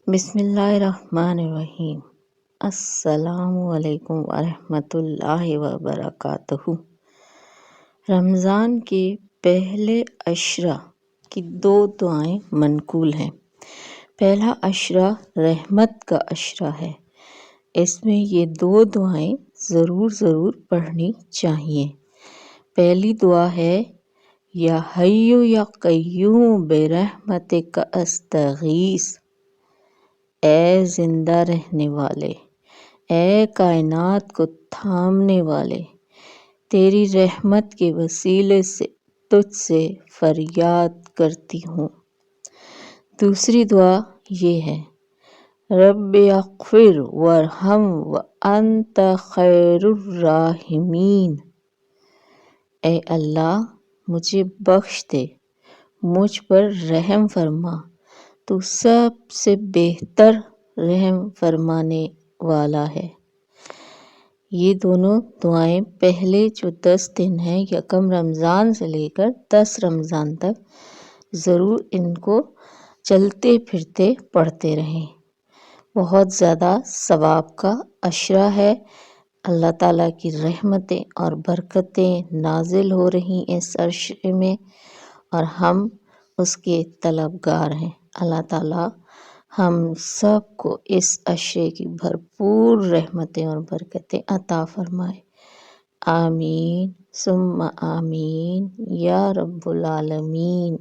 بسم اللہ الرحمن الرحیم۔ السلام علیکم ورحمۃ اللہ وبرکاتہ۔ رمضان کے پہلے عشرہ کی 2 دعائیں منقول ہیں۔ پہلا عشرہ رحمت کا عشرہ ہے، اس میں یہ 2 دعائیں ضرور پڑھنی چاہیے۔ پہلی دعا ہے یا حیّ یا قیوم برحمتک استغیث، اے زندہ رہنے والے، اے کائنات کو تھامنے والے، تیری رحمت کے وسیلے سے تجھ سے فریاد کرتی ہوں۔ دوسری دعا یہ ہے رب اغفر وارحم وانت خیر الراحمین، اے اللہ مجھے بخش دے، مجھ پر رحم فرما، تو سب سے بہتر رحم فرمانے والا ہے۔ یہ دونوں دعائیں پہلے جو 10 دن ہیں، 1 رمضان سے لے کر 10 رمضان تک ضرور ان کو چلتے پھرتے پڑھتے رہیں۔ بہت زیادہ ثواب کا عشرہ ہے، اللہ تعالیٰ کی رحمتیں اور برکتیں نازل ہو رہی اس عشرے میں، اور ہم اس کے طلبگار ہیں۔ اللہ تعالیٰ ہم سب کو اس عشرے کی بھرپور رحمتیں اور برکتیں عطا فرمائے۔ آمین ثم آمین یا رب العالمین۔